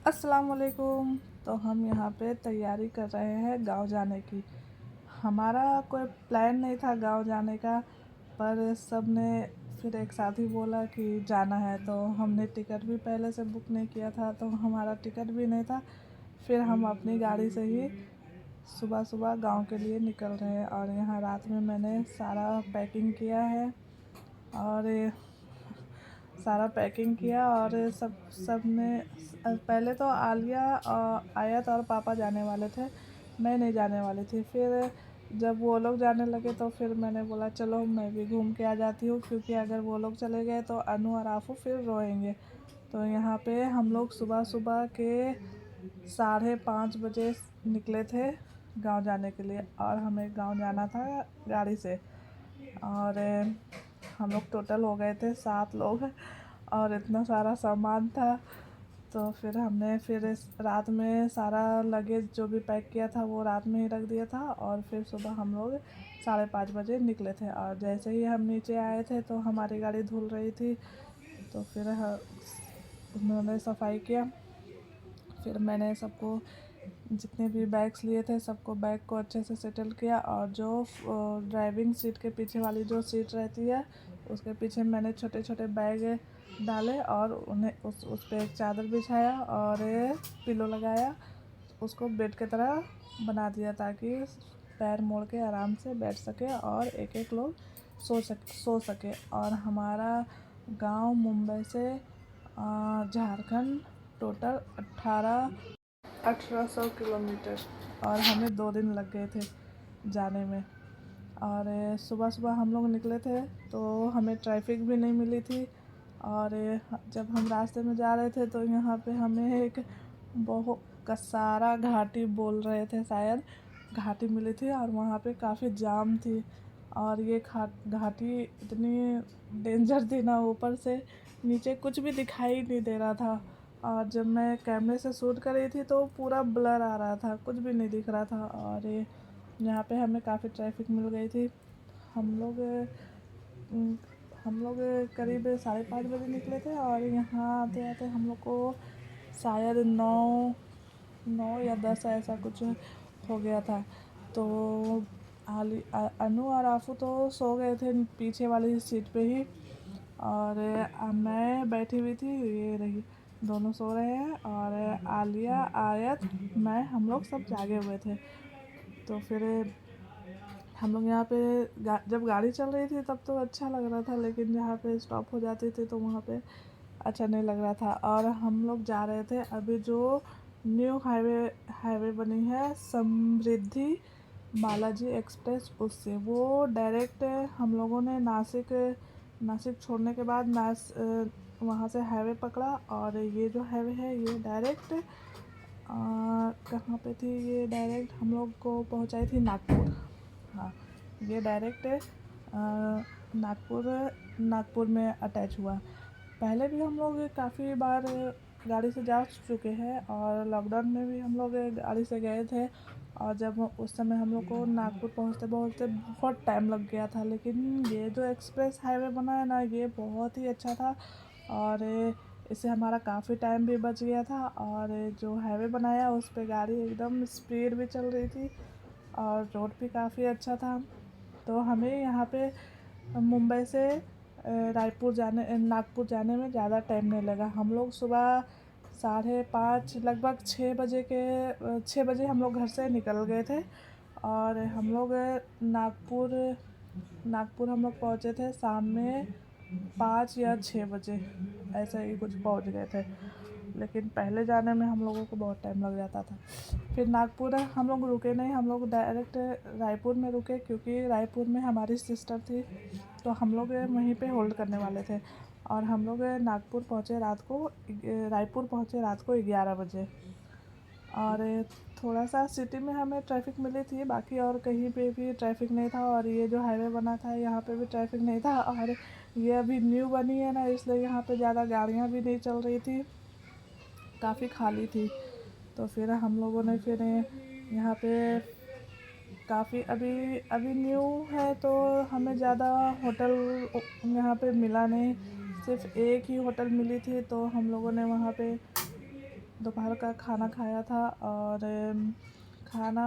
अस्सलाम वालेकुम। तो हम यहाँ पे तैयारी कर रहे हैं गांव जाने की। हमारा कोई प्लान नहीं था गांव जाने का, पर सब ने फिर एक साथ ही बोला कि जाना है, तो हमने टिकट भी पहले से बुक नहीं किया था, तो हमारा टिकट भी नहीं था। फिर हम अपनी गाड़ी से ही सुबह सुबह गांव के लिए निकल रहे हैं। और यहाँ रात में मैंने सारा पैकिंग किया है, और सारा पैकिंग किया। और सब ने पहले तो आलिया आयत और पापा जाने वाले थे, मैं नहीं जाने वाली थी। फिर जब वो लोग जाने लगे तो फिर मैंने बोला चलो मैं भी घूम के आ जाती हूँ, क्योंकि अगर वो लोग चले गए तो अनु और आफू फिर रोएंगे। तो यहाँ पे हम लोग सुबह सुबह के 5:30 बजे निकले थे गांव जाने के लिए। और हमें गांव जाना था गाड़ी से। और हम लोग टोटल हो गए थे 7 लोग, और इतना सारा सामान था। तो फिर हमने रात में सारा लगेज जो भी पैक किया था वो रात में ही रख दिया था। और फिर सुबह हम लोग 5:30 बजे निकले थे। और जैसे ही हम नीचे आए थे तो हमारी गाड़ी धुल रही थी, तो फिर उन्होंने सफाई किया। फिर मैंने सबको जितने भी बैग्स लिए थे सबको बैग को अच्छे से सेटल किया। और जो ड्राइविंग सीट के पीछे वाली जो सीट रहती है उसके पीछे मैंने छोटे छोटे बैग डाले, और उन्हें उस पर एक चादर बिछाया और पिलो लगाया, उसको बेड की तरह बना दिया ताकि पैर मोड़ के आराम से बैठ सके और एक एक लोग सो सके। और हमारा गांव मुंबई से झारखंड टोटल 1800 किलोमीटर, और हमें 2 दिन लग गए थे जाने में। और सुबह सुबह हम लोग निकले थे तो हमें ट्रैफिक भी नहीं मिली थी। और जब हम रास्ते में जा रहे थे तो यहाँ पे हमें एक बहुत कसारा घाटी बोल रहे थे शायद, घाटी मिली थी, और वहाँ पे काफ़ी जाम थी। और ये घाटी इतनी डेंजर थी ना, ऊपर से नीचे कुछ भी दिखाई नहीं दे रहा था। और जब मैं कैमरे से शूट कर रही थी तो पूरा ब्लर आ रहा था, कुछ भी नहीं दिख रहा था। और यहाँ पे हमें काफ़ी ट्रैफिक मिल गई थी। हम लोग हम लोग करीब 5:30 बजे निकले थे, और यहाँ आते आते हम लोग को शायद 9 या 10 ऐसा कुछ हो गया था। तो अनु और आफू तो सो गए थे पीछे वाली सीट पे ही, और मैं बैठी हुई थी, ये रही दोनों सो रहे हैं। और आलिया आयत मैं हम लोग सब जागे हुए थे। तो फिर हम लोग यहाँ पे जब गाड़ी चल रही थी तब तो अच्छा लग रहा था, लेकिन जहाँ पे स्टॉप हो जाती थी तो वहाँ पे अच्छा नहीं लग रहा था। और हम लोग जा रहे थे अभी जो न्यू हाईवे बनी है समृद्धि बालाजी एक्सप्रेस, उससे वो डायरेक्ट हम लोगों ने नासिक छोड़ने के बाद वहाँ से हाईवे पकड़ा। और ये जो हाईवे है ये डायरेक्ट कहाँ पे थी, ये डायरेक्ट हम लोग को पहुँचाई थी नागपुर। हाँ, ये डायरेक्ट नागपुर नागपुर में अटैच हुआ। पहले भी हम लोग काफ़ी बार गाड़ी से जा चुके हैं, और लॉकडाउन में भी हम लोग गाड़ी से गए थे। और जब उस समय हम लोग को नागपुर पहुँचते पहुँचते बहुत टाइम लग गया था, लेकिन ये जो एक्सप्रेस हाईवे बना है ना ये बहुत ही अच्छा था। और इससे हमारा काफ़ी टाइम भी बच गया था। और जो हाईवे बनाया उस पर गाड़ी एकदम स्पीड भी चल रही थी, और रोड भी काफ़ी अच्छा था। तो हमें यहाँ पे मुंबई से नागपुर जाने में ज़्यादा टाइम नहीं लगा। हम लोग सुबह 5:30 लगभग 6 बजे हम लोग घर से निकल गए थे। और हम लोग नागपुर नागपुर हम लोग पहुँचे थे शाम में 5 या 6 बजे, ऐसा ही कुछ पहुँच गए थे। लेकिन पहले जाने में हम लोगों को बहुत टाइम लग जाता था। फिर नागपुर हम लोग रुके नहीं, हम लोग डायरेक्ट रायपुर में रुके, क्योंकि रायपुर में हमारी सिस्टर थी तो हम लोग वहीं पे होल्ड करने वाले थे। और हम लोग रायपुर पहुँचे रात को 11 बजे। और थोड़ा सा सिटी में हमें ट्रैफिक मिली थी, बाकी और कहीं पे भी ट्रैफिक नहीं था। और ये जो हाईवे बना था यहाँ पे भी ट्रैफिक नहीं था। और ये अभी न्यू बनी है ना, इसलिए यहाँ पे ज़्यादा गाड़ियाँ भी नहीं चल रही थी, काफ़ी खाली थी। तो फिर हम लोगों ने फिर यहाँ पे काफ़ी अभी अभी न्यू है तो हमें ज़्यादा होटल यहाँ पे मिला नहीं, सिर्फ एक ही होटल मिली थी। तो हम लोगों ने वहाँ पे दोपहर का खाना खाया था और खाना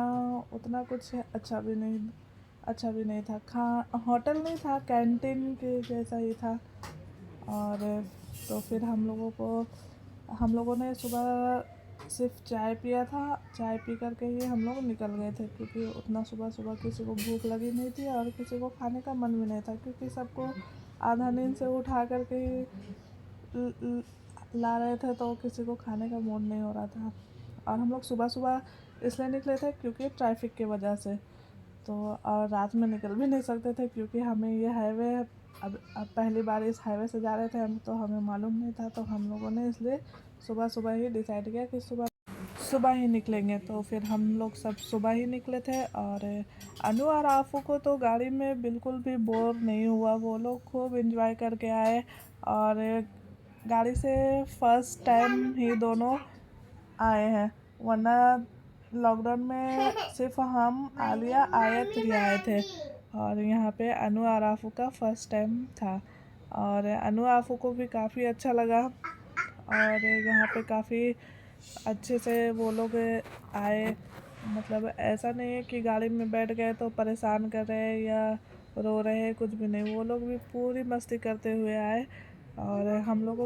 उतना कुछ अच्छा भी नहीं था। होटल नहीं था, कैंटीन के जैसा ही था। और तो फिर हम लोगों ने सुबह सिर्फ चाय पिया था। चाय पी करके ही हम लोग निकल गए थे, क्योंकि उतना सुबह सुबह किसी को भूख लगी नहीं थी और किसी को खाने का मन भी नहीं था, क्योंकि सबको आधा नींद से उठा करके ही ला रहे थे, तो किसी को खाने का मूड नहीं हो रहा था। और हम लोग सुबह सुबह इसलिए निकले थे क्योंकि ट्रैफिक की वजह से। तो और रात में निकल भी नहीं सकते थे, क्योंकि हमें ये हाईवे अब पहली बार इस हाईवे से जा रहे थे हम, तो हमें मालूम नहीं था। तो हम लोगों ने इसलिए सुबह सुबह ही डिसाइड किया कि सुबह सुबह ही निकलेंगे। तो फिर हम लोग सब सुबह ही निकले थे। और अनु और आफू को तो गाड़ी में बिल्कुल भी बोर नहीं हुआ, वो लोग खूब एंजॉय करके आए। और गाड़ी से फर्स्ट टाइम ही दोनों आए हैं, वरना लॉकडाउन में सिर्फ हम, आलिया, आयत ही आए थे। और यहाँ पे अनु और आफू का फर्स्ट टाइम था। और अनु आफू को भी काफ़ी अच्छा लगा। और यहाँ पे काफ़ी अच्छे से वो लोग आए। मतलब ऐसा नहीं है कि गाड़ी में बैठ गए तो परेशान कर रहे हैं या रो रहे हैं, कुछ भी नहीं। वो लोग भी पूरी मस्ती करते हुए आए। और हम लोग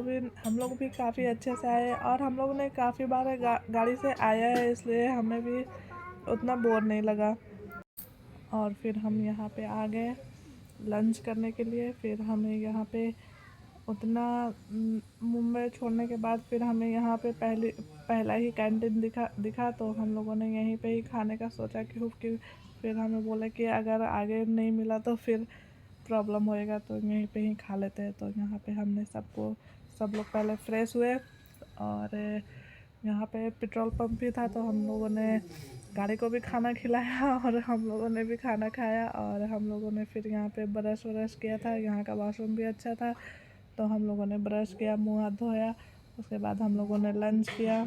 भी काफ़ी अच्छे से आए। और हम लोग ने काफ़ी बार गाड़ी से आया है, इसलिए हमें भी उतना बोर नहीं लगा। और फिर हम यहाँ पे आ गए लंच करने के लिए। फिर हमें यहाँ पे उतना मुंबई छोड़ने के बाद फिर हमें यहाँ पे पहला ही कैंटीन दिखा, तो हम लोगों ने यहीं पे ही खाने का सोचा कि फिर हमें बोले कि अगर आगे नहीं मिला तो फिर प्रॉब्लम होएगा, तो यहीं पे ही खा लेते हैं। तो यहाँ पे हमने सब लोग पहले फ्रेश हुए। और यहाँ पे पेट्रोल पंप भी था, तो हम लोगों ने गाड़ी को भी खाना खिलाया और हम लोगों ने भी खाना खाया। और हम लोगों ने फिर यहाँ पे ब्रश व्रश किया था, यहाँ का वॉशरूम भी अच्छा था, तो हम लोगों ने ब्रश किया, मुँह हाथ धोया। उसके बाद हम लोगों ने लंच किया।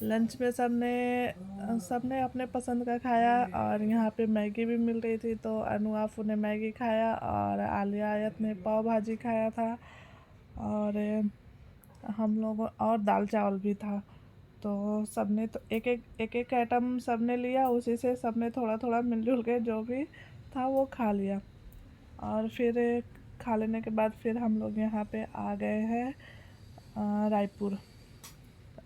लंच में सबने अपने पसंद का खाया। और यहाँ पे मैगी भी मिल रही थी, तो अनु आफू ने मैगी खाया और आलिया आयत ने पाव भाजी खाया था। और हम लोग और दाल चावल भी था। तो सबने तो एक एक आइटम सबने लिया, उसी से सबने थोड़ा थोड़ा मिलजुल के जो भी था वो खा लिया। और फिर खा लेने के बाद फिर हम लोग यहाँ पे आ गए हैं रायपुर,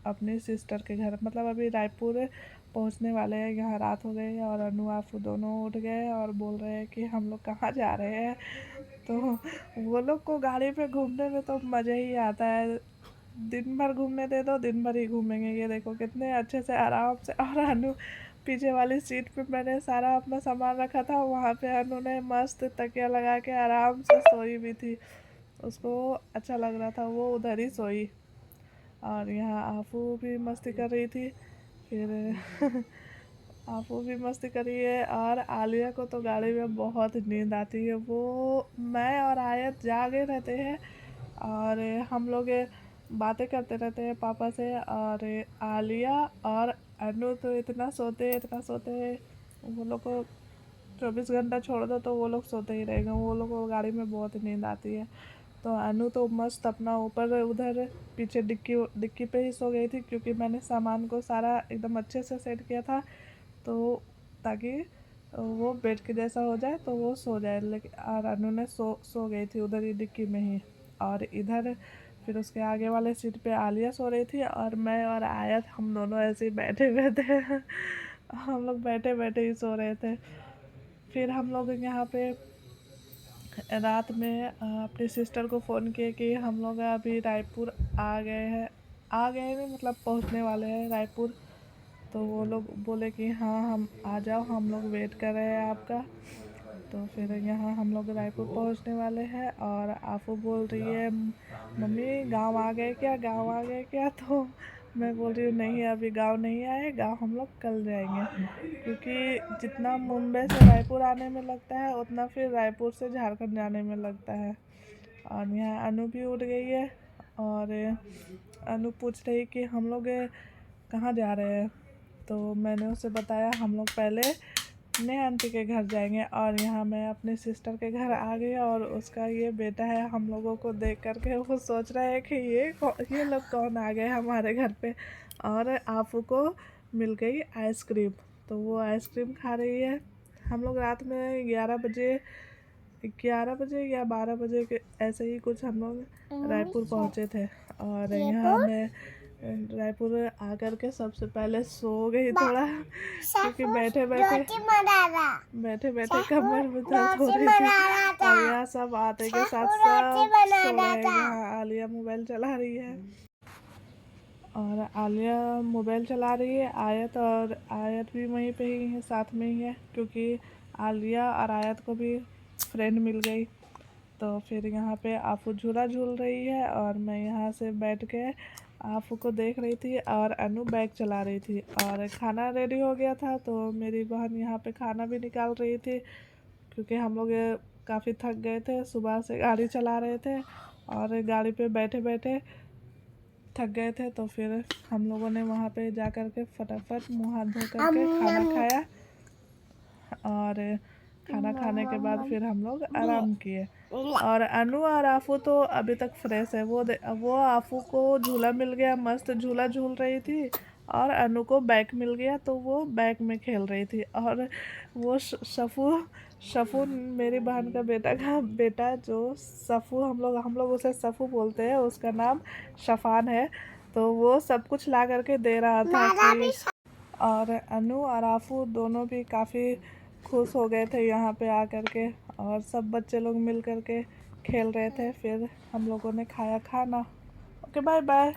अपनी सिस्टर के घर। मतलब अभी रायपुर पहुँचने वाले हैं, यहाँ रात हो गई। और अनु आफू दोनों उठ गए और बोल रहे हैं कि हम लोग कहाँ जा रहे हैं। तो वो लोग को गाड़ी पे घूमने में तो मज़ा ही आता है, दिन भर घूमने दे दो, दिन भर ही घूमेंगे। ये देखो कितने अच्छे से आराम से। और अनु पीछे वाली सीट पे मैंने सारा अपना सामान रखा था, वहाँ पे अनु ने मस्त तकिया लगा के आराम से सोई भी थी, उसको अच्छा लग रहा था, वो उधर ही सोई। और यहाँ आफू भी मस्ती कर रही थी। फिर आफू भी मस्ती कर रही है। और आलिया को तो गाड़ी में बहुत नींद आती है, वो मैं और आयत जागे रहते हैं और हम लोग बातें करते रहते हैं पापा से। और आलिया और अनु तो इतना सोते हैं, वो लोग को 24 घंटा छोड़ दो तो वो लोग सोते ही रहेंगे, वो लोग को गाड़ी में बहुत नींद आती है। तो अनु तो मस्त अपना ऊपर उधर पीछे डिक्की पे ही सो गई थी, क्योंकि मैंने सामान को सारा एकदम अच्छे से सेट किया था, तो ताकि वो बेड के जैसा हो जाए तो वो सो जाए। लेकिन और अनु ने सो गई थी उधर ही डिक्की में ही। और इधर फिर उसके आगे वाले सीट पे आलिया सो रही थी, और मैं और आयत हम दोनों ऐसे ही बैठे हुए थे हम लोग बैठे बैठे ही सो रहे थे। फिर हम लोग यहाँ पे रात में अपनी सिस्टर को फ़ोन किए कि हम लोग अभी रायपुर आ गए नहीं, मतलब पहुँचने वाले हैं रायपुर। तो वो लोग बोले कि हाँ हम आ जाओ, हम लोग वेट कर रहे हैं आपका। तो फिर यहाँ हम लोग रायपुर पहुँचने वाले हैं। और आफू बोल रही है मम्मी गांव आ गए क्या, गांव आ गए क्या। तो मैं बोल रही हूँ नहीं, अभी गांव नहीं आए, गांव हम लोग कल जाएंगे, क्योंकि जितना मुंबई से रायपुर आने में लगता है उतना फिर रायपुर से झारखंड जाने में लगता है। और यहाँ अनु भी उठ गई है। और अनु पूछ रही कि हम लोग कहाँ जा रहे हैं। तो मैंने उसे बताया हम लोग पहले नेहा आंटी के घर जाएंगे। और यहाँ मैं अपने सिस्टर के घर आ गई और उसका ये बेटा है। हम लोगों को देख करके वो सोच रहा है कि ये लोग कौन आ गए हमारे घर पे। और आफू को मिल गई आइसक्रीम, तो वो आइसक्रीम खा रही है। हम लोग रात में 11 बजे या 12 बजे के ऐसे ही कुछ हम लोग रायपुर पहुँचे थे। और यहाँ मैं रायपुर आकर के सबसे पहले सो गई थोड़ा, क्योंकि बैठे बैठे कमर में दर्द हो रही थी। और यहाँ सब आते के साथ सब सो रहे हैं। यहाँ आलिया मोबाइल चला रही है और आयत भी वहीं पे ही है, साथ में ही है, क्योंकि आलिया और आयत को भी फ्रेंड मिल गई। तो फिर यहाँ पे आफू झूला झूल रही है और मैं यहाँ से बैठ के आफू को देख रही थी और अनु बैग चला रही थी। और खाना रेडी हो गया था, तो मेरी बहन यहाँ पे खाना भी निकाल रही थी, क्योंकि हम लोग काफ़ी थक गए थे, सुबह से गाड़ी चला रहे थे और गाड़ी पे बैठे बैठे थक गए थे। तो फिर हम लोगों ने वहाँ पे जा कर के फटाफट मुँह हाथ धो करके खाना खाया। और खाना खाने के बाद फिर हम लोग आराम किए। और अनु और आफू तो अभी तक फ्रेश है। वो आफू को झूला मिल गया, मस्त झूला झूल रही थी। और अनु को बैग मिल गया, तो वो बैग में खेल रही थी। और वो शफू मेरी बहन का बेटा जो सफ़ू, हम लोग उसे सफ़ू बोलते हैं, उसका नाम शफान है। तो वो सब कुछ ला करके दे रहा था कि और अनु और आफू दोनों भी काफ़ी खुश हो गए थे यहाँ पे आकर के। और सब बच्चे लोग मिल कर के खेल रहे थे। फिर हम लोगों ने खाया खाना। Okay, bye bye.